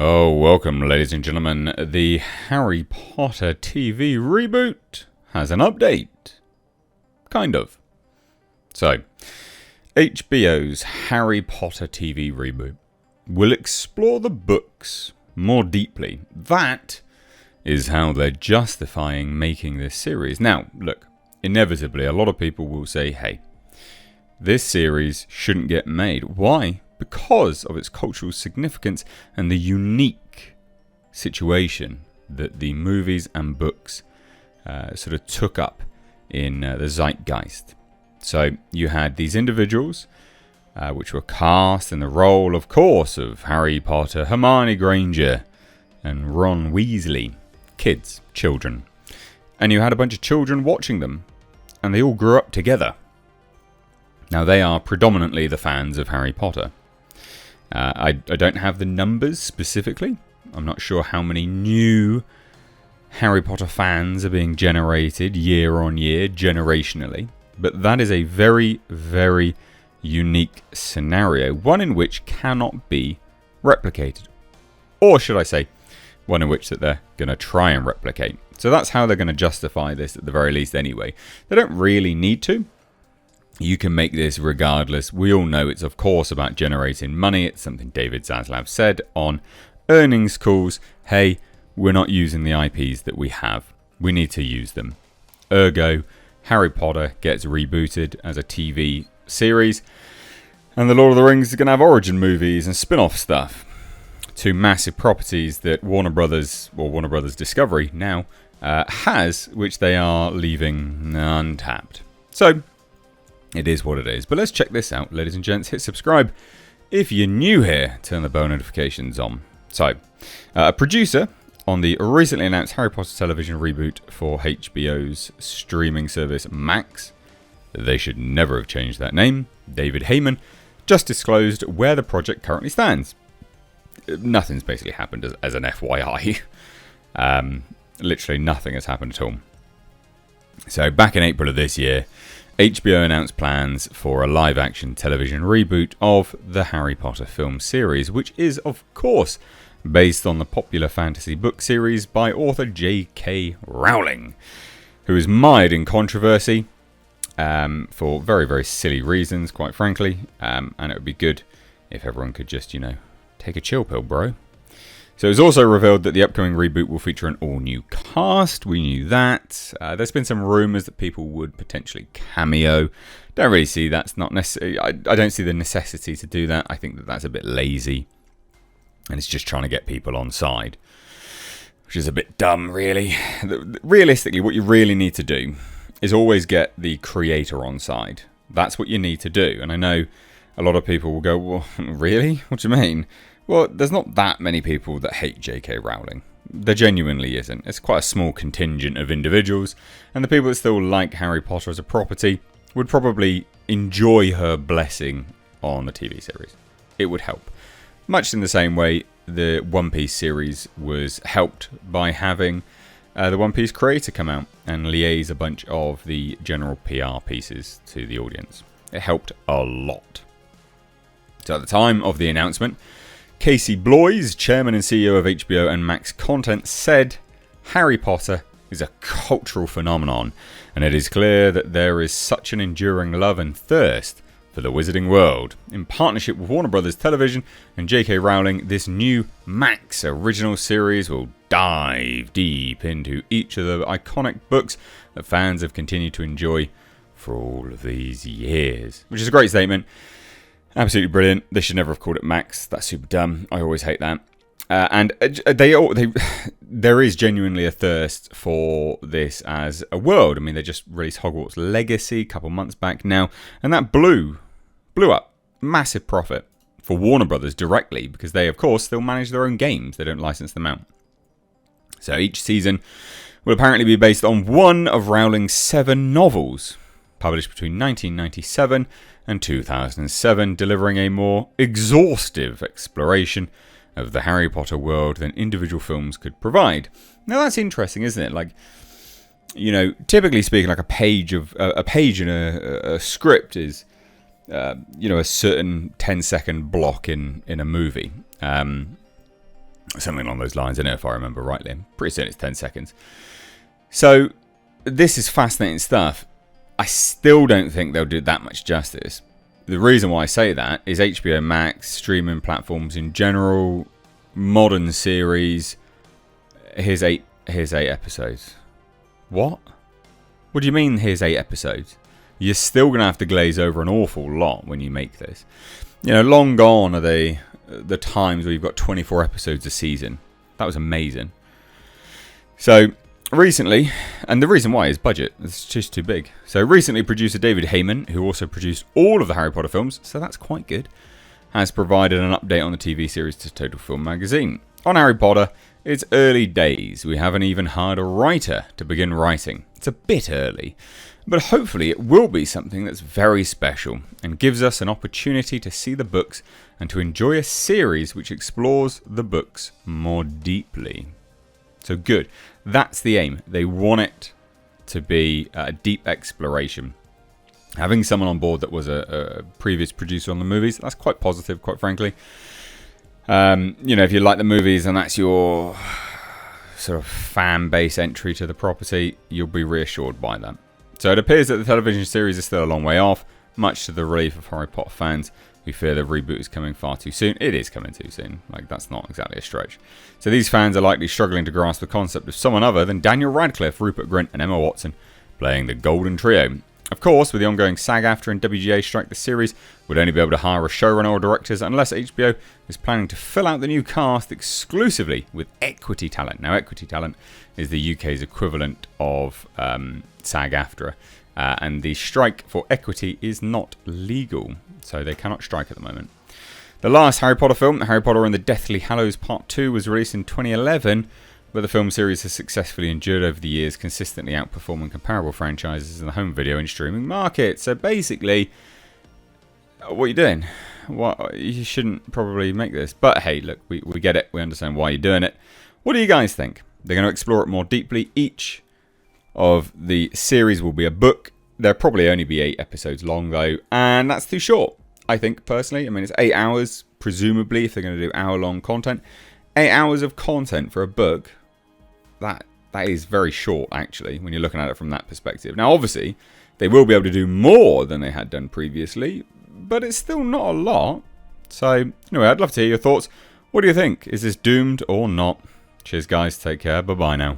Oh, welcome, ladies and gentlemen. The Harry Potter TV reboot has an update. Kind of. So, HBO's Harry Potter TV reboot will explore the books more deeply. That is how they're justifying making this series. Now, look, inevitably, a lot of people will say, hey, this series shouldn't get made. Why? Because of its cultural significance and the unique situation that the movies and books sort of took up in the zeitgeist. So you had these individuals which were cast in the role, of course, of Harry Potter, Hermione Granger and Ron Weasley. Kids, children. And you had a bunch of children watching them, and they all grew up together. Now, they are predominantly the fans of Harry Potter. I don't have the numbers specifically. I'm not sure how many new Harry Potter fans are being generated year on year, generationally. But that is a very, very unique scenario. One in which cannot be replicated. Or should I say, one in which that they're going to try and replicate. So that's how they're going to justify this at the very least anyway. They don't really need to. You can make this regardless. We all know it's, of course, about generating money. It's something David Zaslav said on earnings calls. Hey, we're not using the IPs that we have. We need to use them. Ergo, Harry Potter gets rebooted as a TV series. And The Lord of the Rings is going to have origin movies and spin-off stuff. Two massive properties that Warner Brothers, or Warner Brothers Discovery now, has, which they are leaving untapped. So, it is what it is. But let's check this out, ladies and gents. Hit subscribe. If you're new here, turn the bell notifications on. So, a producer on the recently announced Harry Potter television reboot for HBO's streaming service Max, they should never have changed that name, David Heyman, just disclosed where the project currently stands. Nothing's basically happened as an FYI. Literally nothing has happened at all. So, back in April of this year, HBO announced plans for a live-action television reboot of the Harry Potter film series, which is, of course, based on the popular fantasy book series by author J.K. Rowling, who is mired in controversy for very, very silly reasons, quite frankly, and it would be good if everyone could just, take a chill pill, bro. So it was also revealed that the upcoming reboot will feature an all-new cast. We knew that. There's been some rumours that people would potentially cameo. Don't really see that's not necessary. I don't see the necessity to do that. I think that that's a bit lazy. And it's just trying to get people on side. Which is a bit dumb, really. Realistically, what you really need to do is always get the creator on side. That's what you need to do. And I know a lot of people will go, well, really? What do you mean? Well, there's not that many people that hate J.K. Rowling. There genuinely isn't. It's quite a small contingent of individuals, and the people that still like Harry Potter as a property would probably enjoy her blessing on the TV series. It would help. Much in the same way the One Piece series was helped by having the One Piece creator come out and liaise a bunch of the general PR pieces to the audience. It helped a lot. So at the time of the announcement, Casey Bloys, chairman and CEO of HBO and Max Content, said Harry Potter is a cultural phenomenon, and it is clear that there is such an enduring love and thirst for the wizarding world. In partnership with Warner Brothers Television and J.K. Rowling, this new Max original series will dive deep into each of the iconic books that fans have continued to enjoy for all of these years. Which is a great statement. Absolutely brilliant. They should never have called it Max. That's super dumb. I always hate that. And there is genuinely a thirst for this as a world. I mean, they just released Hogwarts Legacy a couple months back now, and that blew up. Massive profit for Warner Brothers directly, because they, of course, still manage their own games. They don't license them out. So each season will apparently be based on one of Rowling's 7 novels, published between 1997 and 2007, delivering a more exhaustive exploration of the Harry Potter world than individual films could provide. Now that's interesting, isn't it? Like, typically speaking, like a page in a script is, a certain 10-second block in a movie. Something along those lines, I know if I remember rightly. I'm pretty certain it's 10 seconds. So, this is fascinating stuff. I still don't think they'll do that much justice. The reason why I say that is HBO Max, streaming platforms in general, modern series. Here's eight episodes. What? What do you mean here's 8 episodes? You're still going to have to glaze over an awful lot when you make this. You know, long gone are the times where you've got 24 episodes a season. That was amazing. So, recently, and the reason why is budget. It's just too big. So, recently, producer David Heyman, who also produced all of the Harry Potter films, so that's quite good, has provided an update on the TV series to Total Film magazine. On Harry Potter, it's early days. We haven't even hired a writer to begin writing. It's a bit early, but hopefully it will be something that's very special and gives us an opportunity to see the books and to enjoy a series which explores the books more deeply. So good. That's the aim. They want it to be a deep exploration. Having someone on board that was a previous producer on the movies, that's quite positive, quite frankly. You know, if you like the movies and that's your sort of fan base entry to the property, you'll be reassured by that. So it appears that the television series is still a long way off, much to the relief of Harry Potter fans who fear the reboot is coming far too soon. It is coming too soon. Like, that's not exactly a stretch. So these fans are likely struggling to grasp the concept of someone other than Daniel Radcliffe, Rupert Grint and Emma Watson playing the Golden Trio. Of course, with the ongoing SAG-AFTRA and WGA strike, the series would only be able to hire a showrunner or directors unless HBO is planning to fill out the new cast exclusively with equity talent. Now, equity talent is the UK's equivalent of SAG-AFTRA, and the strike for equity is not legal, so they cannot strike at the moment. The last Harry Potter film, Harry Potter and the Deathly Hallows Part 2, was released in 2011, but the film series has successfully endured over the years, consistently outperforming comparable franchises in the home video and streaming market. So basically, what are you doing? You shouldn't probably make this. But hey, look, we get it. We understand why you're doing it. What do you guys think? They're going to explore it more deeply. Each of the series will be a book. There'll probably only be 8 episodes long, though, and that's too short, I think, personally. I mean, it's 8 hours, presumably, if they're going to do hour-long content. 8 hours of content for a book. That is very short, actually, when you're looking at it from that perspective. Now, obviously, they will be able to do more than they had done previously, but it's still not a lot. So, anyway, I'd love to hear your thoughts. What do you think? Is this doomed or not? Cheers, guys. Take care. Bye-bye now.